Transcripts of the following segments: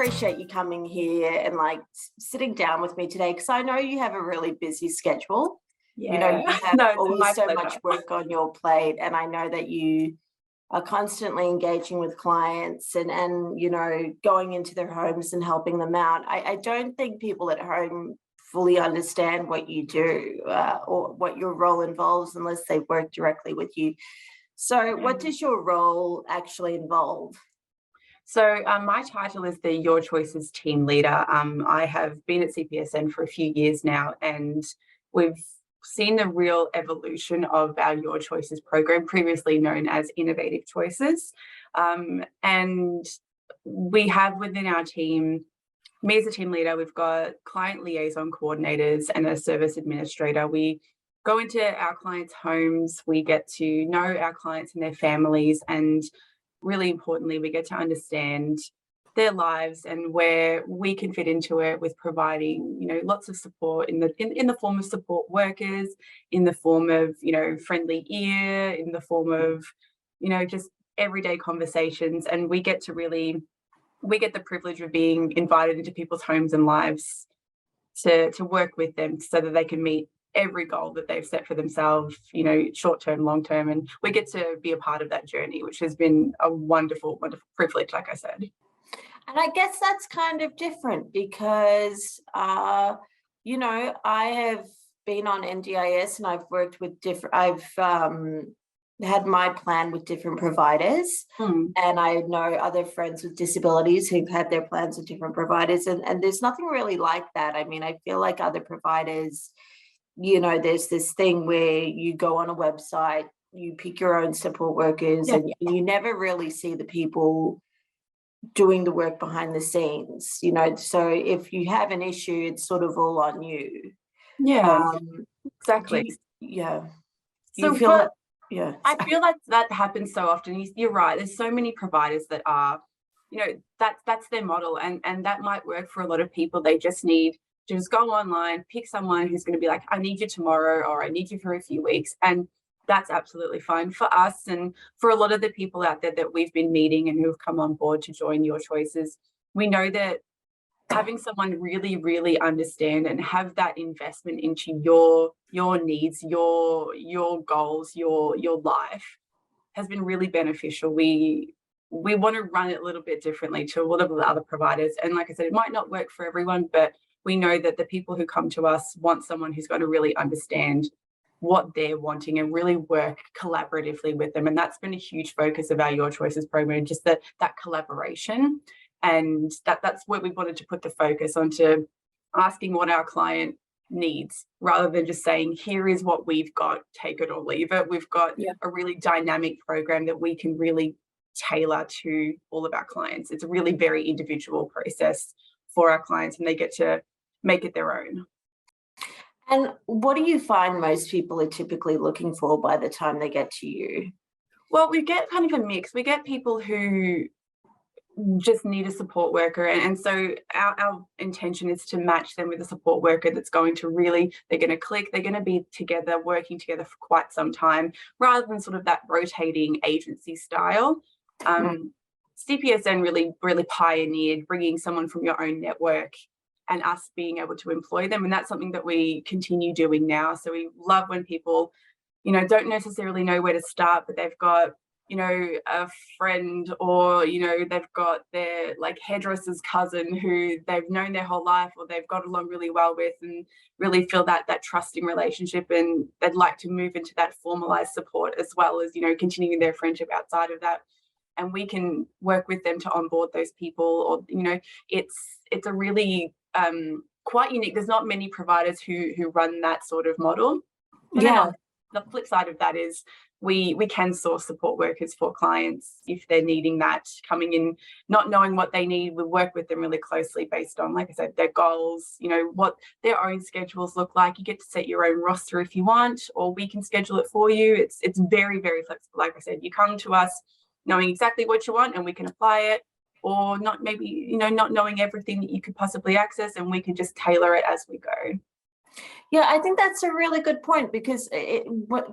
appreciate you coming here and like sitting down with me today, because I know you have a really busy schedule. You know, you have always so much work on your plate, and I know that you are constantly engaging with clients and you know, going into their homes and helping them out. I don't think people at home fully understand what you do or what your role involves unless they work directly with you. So what does your role actually involve? So my title is the Your Choices team leader. I have been at CPSN for a few years now, and we've seen the real evolution of our Your Choices program, previously known as Innovative Choices. And we have within our team, me as a team leader, we've got client liaison coordinators and a service administrator. We go into our clients' homes, we get to know our clients and their families, and really importantly, we get to understand their lives and where we can fit into it with providing, you know, lots of support in the form of support workers, in the form of, you know, friendly ear, in the form of, you know, just everyday conversations. And we get the privilege of being invited into people's homes and lives to work with them so that they can meet every goal that they've set for themselves, you know, short term, long term. And we get to be a part of that journey, which has been a wonderful, wonderful privilege, like I said. And I guess that's kind of different because, you know, I have been on NDIS and I've worked with I've had my plan with different providers, and I know other friends with disabilities who've had their plans with different providers, and there's nothing really like that. I mean, I feel like other providers, you know, there's this thing where you go on a website, you pick your own support workers, and you never really see the people doing the work behind the scenes, you know. So if you have an issue, it's sort of all on you. Exactly. You feel that? Yeah. I feel like that happens so often. You're right. There's so many providers that are, you know, that's their model, and that might work for a lot of people. They just need to just go online, pick someone who's going to be like, I need you tomorrow, or I need you for a few weeks. And that's absolutely fine for us. And for a lot of the people out there that we've been meeting and who've come on board to join Your Choices, we know that having someone really, really understand and have that investment into your needs, your goals, your life has been really beneficial. We want to run it a little bit differently to a lot of the other providers. And like I said, it might not work for everyone, but we know that the people who come to us want someone who's going to really understand what they're wanting and really work collaboratively with them. And that's been a huge focus of our Your Choices program, just that collaboration. And that's where we wanted to put the focus onto asking what our client needs, rather than just saying, here is what we've got, take it or leave it. We've got a really dynamic program that we can really tailor to all of our clients. It's a really very individual process for our clients, and they get to make it their own. And what do you find most people are typically looking for by the time they get to you? Well, we get kind of a mix. We get people who just need a support worker, and so our intention is to match them with a support worker that's going to really, they're going to click, they're going to be together, working together for quite some time, rather than sort of that rotating agency style. CPSN really pioneered bringing someone from your own network and us being able to employ them. And that's something that we continue doing now. So we love when people, you know, don't necessarily know where to start, but they've got, you know, a friend, or, you know, they've got their like hairdresser's cousin who they've known their whole life, or they've got along really well with, and really feel that trusting relationship, and they'd like to move into that formalized support as well as, you know, continuing their friendship outside of that. And we can work with them to onboard those people, or, you know, it's a really quite unique. There's not many providers who run that sort of model. And the flip side of that is we can source support workers for clients if they're needing that, coming in not knowing what they need. We work with them really closely based on, like I said, their goals, you know, what their own schedules look like. You get to set your own roster if you want, or we can schedule it for you. It's very, very flexible. Like I said, you come to us knowing exactly what you want and we can apply it, or not knowing everything that you could possibly access, and we can just tailor it as we go. Yeah, I think that's a really good point, because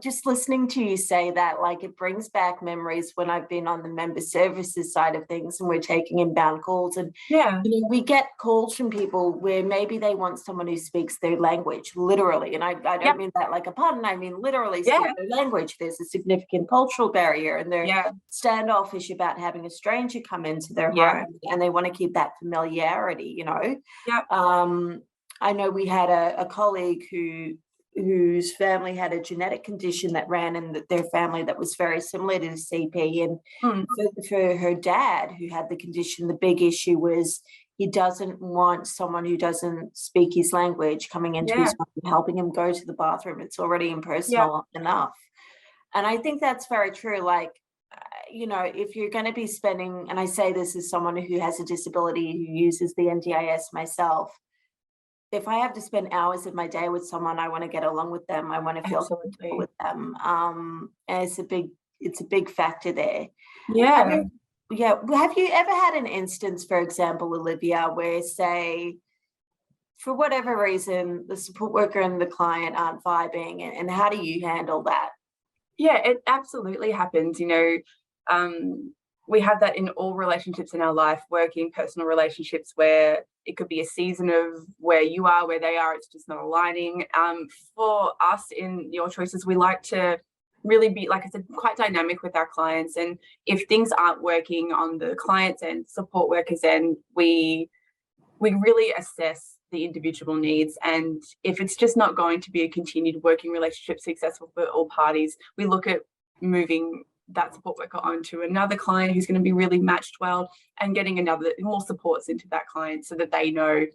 just listening to you say that, like, it brings back memories when I've been on the member services side of things and we're taking inbound calls, and Yeah. we get calls from people where maybe they want someone who speaks their language, literally. And I don't Yep. mean that like a pun, I mean literally speak Yeah. their language. There's a significant cultural barrier, and they're Yeah. standoffish about having a stranger come into their Yeah. home, and they want to keep that familiarity, Yep. I know we had a colleague whose family had a genetic condition that ran in their family that was very similar to CP. And Mm. for her dad, who had the condition, the big issue was he doesn't want someone who doesn't speak his language coming into Yeah. his home and helping him go to the bathroom. It's already Yeah. impersonal enough. And I think that's very true. Like, if you're going to be spending, and I say this as someone who has a disability who uses the NDIS myself, if I have to spend hours of my day with someone, I want to get along with them. I want to feel comfortable Absolutely. with them. And it's a big factor there. Yeah. Have you ever had an instance, for example, Olivia, where, say, for whatever reason, the support worker and the client aren't vibing, and how do you handle that? Yeah, it absolutely happens. We have that in all relationships in our life, working, personal relationships, where it could be a season of where you are, where they are, it's just not aligning. For us in Your Choices, we like to really be, like I said, quite dynamic with our clients. And if things aren't working on the clients and support workers end, we really assess the individual needs. And if it's just not going to be a continued working relationship successful for all parties, we look at moving that support worker onto another client who's going to be really matched well, and getting more supports into that client, so that they know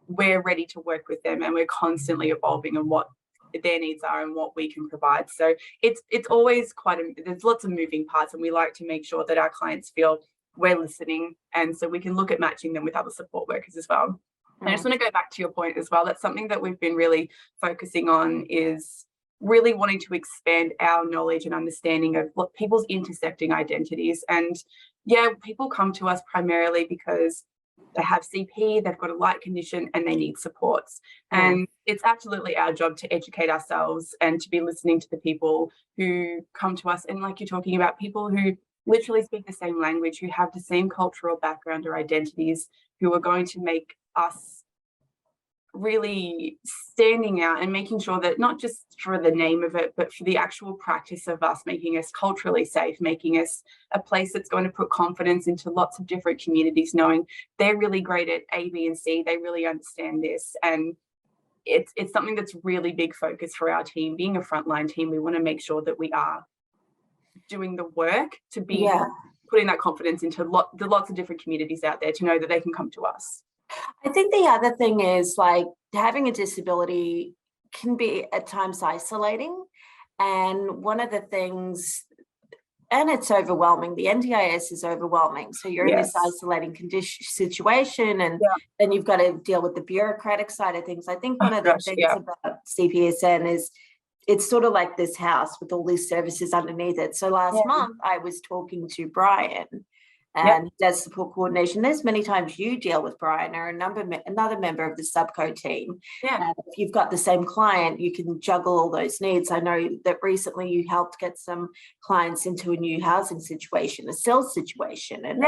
we're ready to work with them and we're constantly evolving on what their needs are and what we can provide. So it's always there's lots of moving parts, and we like to make sure that our clients feel we're listening, and so we can look at matching them with other support workers as well. I just want to go back to your point as well. That's something that we've been really focusing on, is really wanting to expand our knowledge and understanding of what people's intersecting identities. And yeah, people come to us primarily because they have CP, they've got a light condition, and they need supports. And it's absolutely our job to educate ourselves and to be listening to the people who come to us. And like you're talking about, people who literally speak the same language, who have the same cultural background or identities, who are going to make us really standing out and making sure that, not just for the name of it, but for the actual practice of us, making us culturally safe, making us a place that's going to put confidence into lots of different communities, knowing they're really great at A, B, and C, they really understand this. And it's something that's really big focus for our team. Being a frontline team, we want to make sure that we are doing the work to be putting that confidence into the lots of different communities out there, to know that they can come to us. I think the other thing is, like, having a disability can be at times isolating. And one of the things, and it's overwhelming, the NDIS is overwhelming. So you're in this isolating situation, and then you've got to deal with the bureaucratic side of things. I think one of the things about CPSN is it's sort of like this house with all these services underneath it. So last month I was talking to Brian, and he does support coordination. There's many times you deal with Brian or another member of the subco team. If you've got the same client, you can juggle all those needs. I know that recently you helped get some clients into a new housing situation, a sales situation, and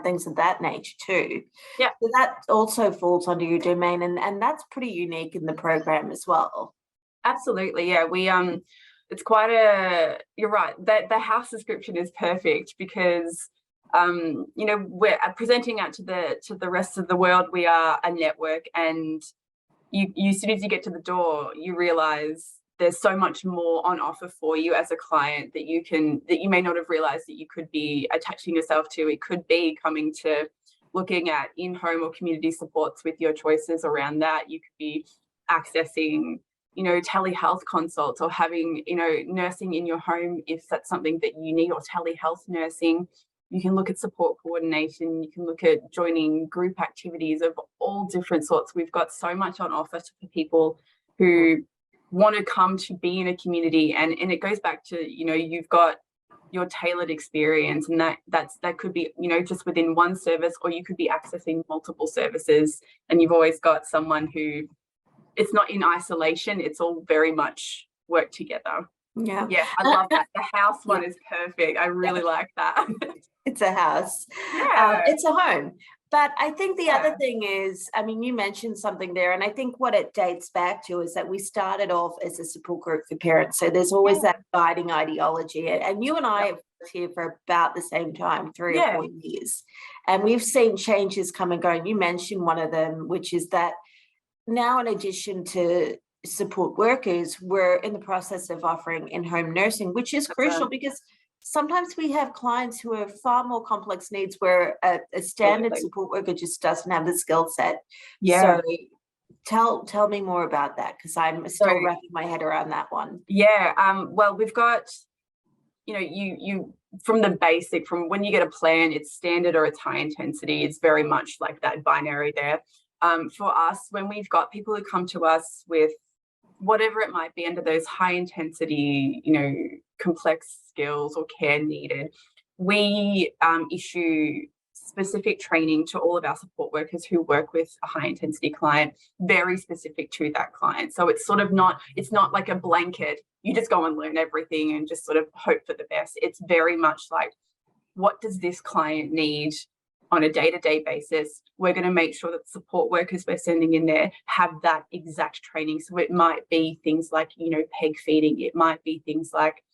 things of that nature too. So that also falls under your domain, and that's pretty unique in the program as well. Absolutely, yeah. We it's quite you're right, that the house description is perfect, because we're presenting out to the rest of the world. We are a network, and you as soon as you get to the door, you realize there's so much more on offer for you as a client that you may not have realized that you could be attaching yourself to. It could be coming to looking at in-home or community supports with Your Choices around that. You could be accessing telehealth consults, or having nursing in your home if that's something that you need, or telehealth nursing. You can look at support coordination. You can look at joining group activities of all different sorts. We've got so much on offer for people who want to come to be in a community, and it goes back to you've got your tailored experience, and that could be just within one service, or you could be accessing multiple services, and you've always got someone who it's not in isolation. It's all very much work together. Yeah. Yeah, I love that. The house one is perfect. I really like that. It's a house. Yeah. It's a home. But I think the other Yeah. thing is, I mean, you mentioned something there, and I think what it dates back to is that we started off as a support group for parents. So there's always that guiding ideology. And you and I have worked here for about the same time, 3 or 4 years. And we've seen changes come and go. And you mentioned one of them, which is that now, in addition to support workers, we're in the process of offering in-home nursing, which is crucial because sometimes we have clients who have far more complex needs where a standard support worker just doesn't have the skill set. So tell me more about that, because I'm still wrapping my head around that one. Well, we've got, you from the basic, from when you get a plan, it's standard or it's high intensity. It's very much like that binary there. For us, when we've got people who come to us with whatever it might be under those high intensity, complex skills or care needed, we issue specific training to all of our support workers who work with a high intensity client, very specific to that client. So it's sort of not, it's not like a blanket, you just go and learn everything and just sort of hope for the best. It's very much like, what does this client need on a day-to-day basis? We're going to make sure that the support workers we're sending in there have that exact training. So it might be things like, peg feeding. It might be things like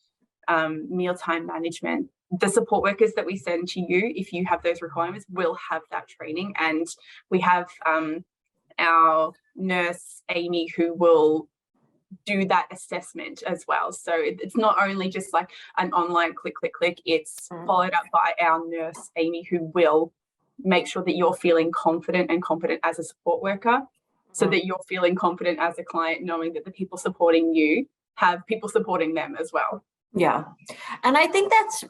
mealtime management. The support workers that we send to you, if you have those requirements, will have that training. And we have our nurse, Amy, who will do that assessment as well. So it's not only just like an online click, it's followed up by our nurse, Amy, who will make sure that you're feeling confident and competent as a support worker, so that you're feeling confident as a client, knowing that the people supporting you have people supporting them as well. Yeah. And I think that's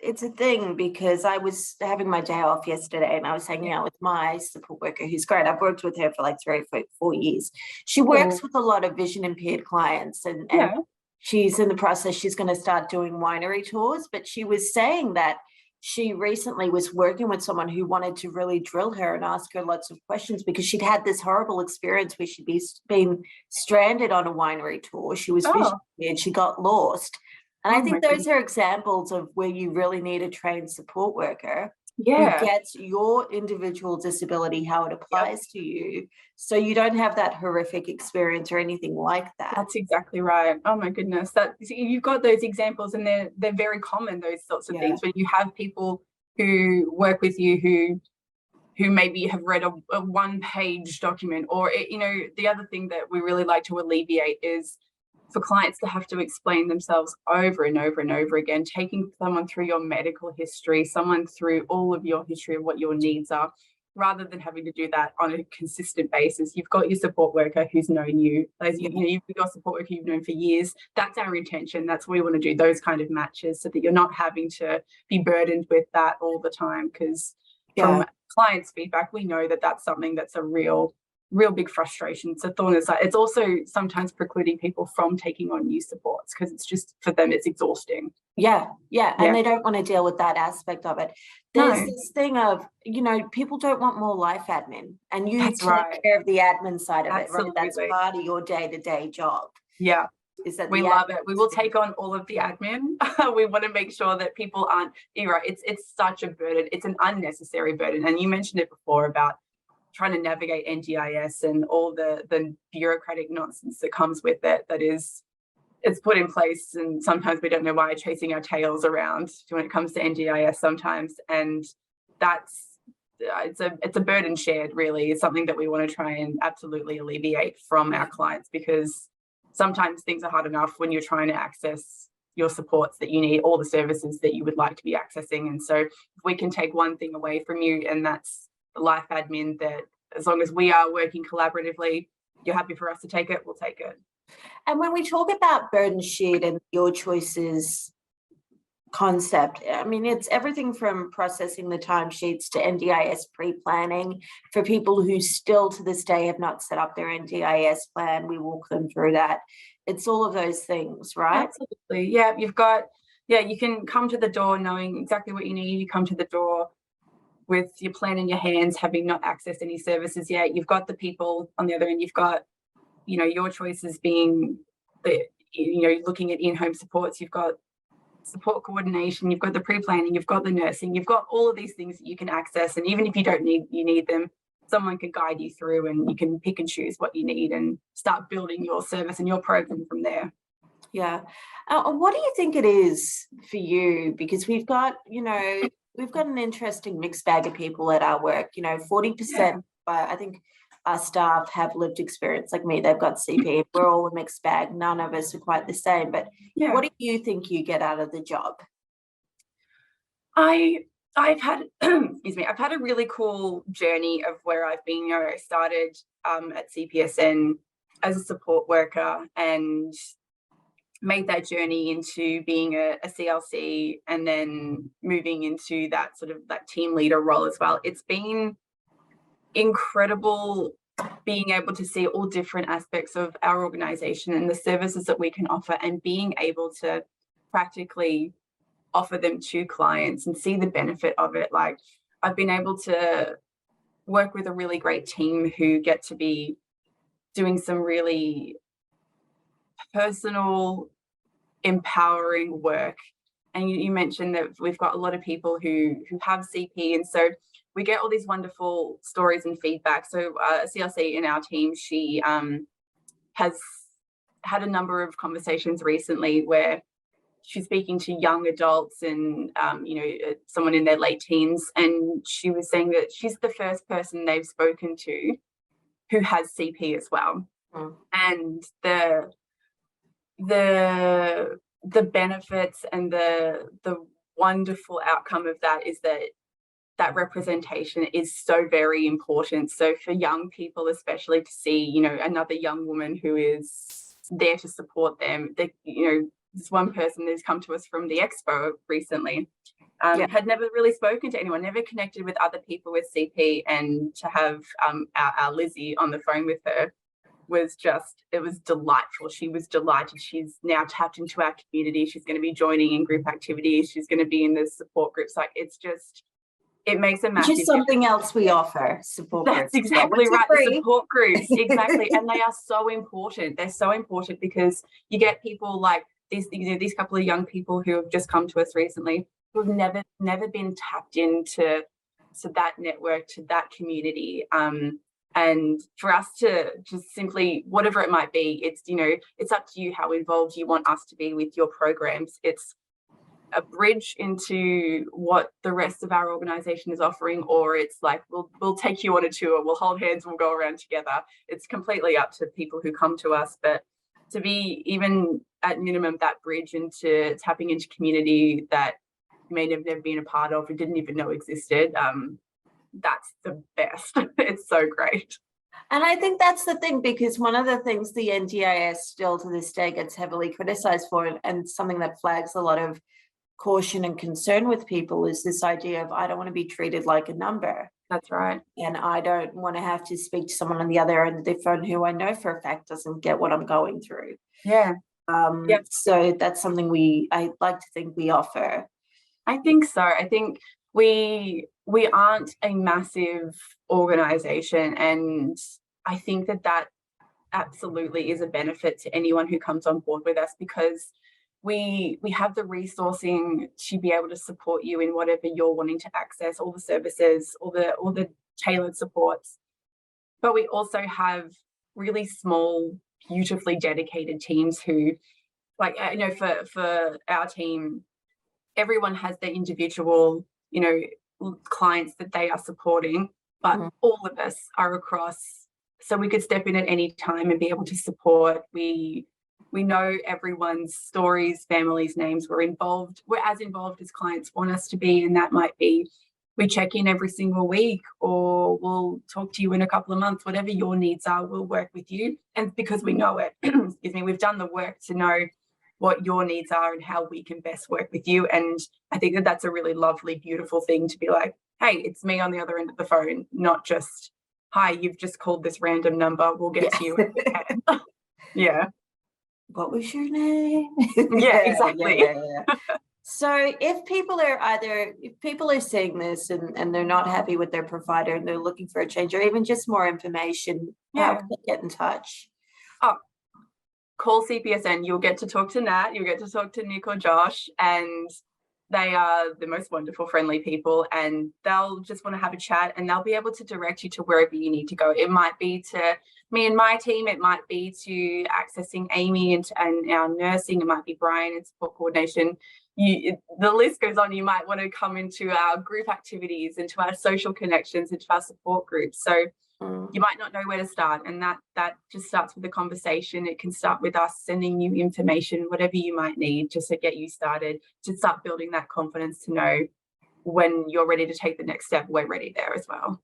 it's a thing, because I was having my day off yesterday and I was hanging out with my support worker, who's great. I've worked with her for like 3 or 4 years. She works with a lot of vision impaired clients, and she's in the process, she's going to start doing winery tours, but she was saying that she recently was working with someone who wanted to really drill her and ask her lots of questions, because she'd had this horrible experience where she'd been stranded on a winery tour. She was vision impaired, she got lost. And I think those are examples of where you really need a trained support worker who gets your individual disability, how it applies to you, so you don't have that horrific experience or anything like that. That's exactly right. Oh my goodness, you've got those examples, and they're very common, those sorts of things, when you have people who work with you who maybe have read a one-page document, or the other thing that we really like to alleviate is for clients to have to explain themselves over and over and over again, taking someone through your medical history, someone through all of your history of what your needs are, rather than having to do that on a consistent basis. You've got your support worker who's known you, you've got a support worker you've known for years. That's our intention. That's what we want to do, those kind of matches, so that you're not having to be burdened with that all the time, because from clients' feedback, we know that that's something that's a real big frustration. It's a thorn in the side. It's also sometimes precluding people from taking on new supports, because it's just, for them, it's exhausting. Yeah. And they don't want to deal with that aspect of it. There's this thing of, people don't want more life admin, and you take care of the admin side of it, right? That's part of your day-to-day job. Yeah. Is that we love it. We will take on all of the admin. We want to make sure that people aren't, it's such a burden. It's an unnecessary burden. And you mentioned it before about trying to navigate NDIS and all the bureaucratic nonsense that comes with it, it's put in place, and sometimes we don't know why, chasing our tails around when it comes to NDIS sometimes. And it's a burden shared, really. It's something that we want to try and absolutely alleviate from our clients, because sometimes things are hard enough when you're trying to access your supports that you need, all the services that you would like to be accessing. And so if we can take one thing away from you, and that's the life admin, that as long as we are working collaboratively, you're happy for us to take it, we'll take it. And when we talk about burden shared and your choices concept, I mean, it's everything from processing the timesheets to NDIS pre-planning for people who still to this day have not set up their NDIS plan. We walk them through that. It's all of those things, right? Absolutely. You can come to the door knowing exactly what you need. You come to the door with your plan in your hands, having not accessed any services yet. You've got the people on the other end. You've got, you know, your choices being the, you know, looking at in-home supports. You've got support coordination. You've got the pre-planning. You've got the nursing. You've got all of these things that you can access. And even if you don't need them, someone can guide you through, and you can pick and choose what you need and start building your service and your program from there. Yeah. What do you think it is for you? Because we've got, you know, we've got an interesting mixed bag of people at our work. You know, 40%, but I think our staff have lived experience like me. They've got CP. We're all a mixed bag. None of us are quite the same. But what do you think you get out of the job? I've had excuse me, I've had a really cool journey of where I've been. You know, I started at CPSN as a support worker and made that journey into being a CLC, and then moving into that sort of that team leader role as well. It's been incredible being able to see all different aspects of our organization and the services that we can offer, and being able to practically offer them to clients and see the benefit of it. Like, I've been able to work with a really great team who get to be doing some really personal, empowering work. And you mentioned that we've got a lot of people who have CP, and so we get all these wonderful stories and feedback. So a CLC in our team, she has had a number of conversations recently where she's speaking to young adults and you know, someone in their late teens, and she was saying that she's the first person they've spoken to who has CP as well. And the benefits and the wonderful outcome of that is that representation is so very important. So for young people, especially, to see, you know, another young woman who is there to support them. You know, this one person who's come to us from the expo recently had never really spoken to anyone, never connected with other people with CP, and to have our Lizzie on the phone with her was just, it was delightful. She was delighted. She's now tapped into our community. She's going to be joining in group activities. She's going to be in the support groups. Like, it's just, it makes a massive Which is something else we offer, support groups. That's exactly right, the support groups, exactly. And they are so important. They're so important because you get people like these, you know, these couple of young people who have just come to us recently who have never been tapped into that network, to that community. And for us to just simply, whatever it might be, it's, you know, it's up to you how involved you want us to be with your programs. It's a bridge into what the rest of our organization is offering, or it's like, we'll take you on a tour, we'll hold hands, we'll go around together. It's completely up to people who come to us. But to be, even at minimum, that bridge into tapping into community that you may have never been a part of or didn't even know existed, that's the best. It's so great. And I think that's the thing, because one of the things the NDIS still to this day gets heavily criticized for, and something that flags a lot of caution and concern with people, is this idea of, I don't want to be treated like a number. That's right. And I don't want to have to speak to someone on the other end of the phone who I know for a fact doesn't get what I'm going through. Yeah. So that's something I like to think we offer. I think so. I think we aren't a massive organization, and I think that absolutely is a benefit to anyone who comes on board with us, because we have the resourcing to be able to support you in whatever you're wanting to access, all the services, all the tailored supports. But we also have really small, beautifully dedicated teams who, like, you know, for our team, everyone has their individual, you know, clients that they are supporting, but all of us are across, so we could step in at any time and be able to support. We know everyone's stories, families, names. We're as involved as clients want us to be, and that might be, we check in every single week, or we'll talk to you in a couple of months. Whatever your needs are, we'll work with you. And because we know it, excuse me, we've done the work to know what your needs are and how we can best work with you. And I think that's a really lovely, beautiful thing to be like, hey, it's me on the other end of the phone, not just, hi, you've just called this random number, we'll get to you when we can. Yeah. What was your name? Yeah, exactly. Yeah. So if people are seeing this and they're not happy with their provider and they're looking for a change or even just more information, how can they get in touch? Oh, call CPSN. You'll get to talk to Nat, you'll get to talk to Nick or Josh, and they are the most wonderful, friendly people, and they'll just want to have a chat, and they'll be able to direct you to wherever you need to go. It might be to me and my team, it might be to accessing Amy and our nursing, it might be Brian and support coordination. The list goes on. You might want to come into our group activities, into our social connections, into our support groups. So you might not know where to start, and that just starts with a conversation. It can start with us sending you information, whatever you might need, just to get you started, to start building that confidence to know when you're ready to take the next step, we're ready there as well.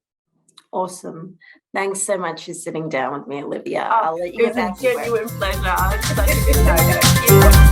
Awesome. Thanks so much for sitting down with me, Olivia. I'll let you get back to work. It was a genuine pleasure. It's such a good time.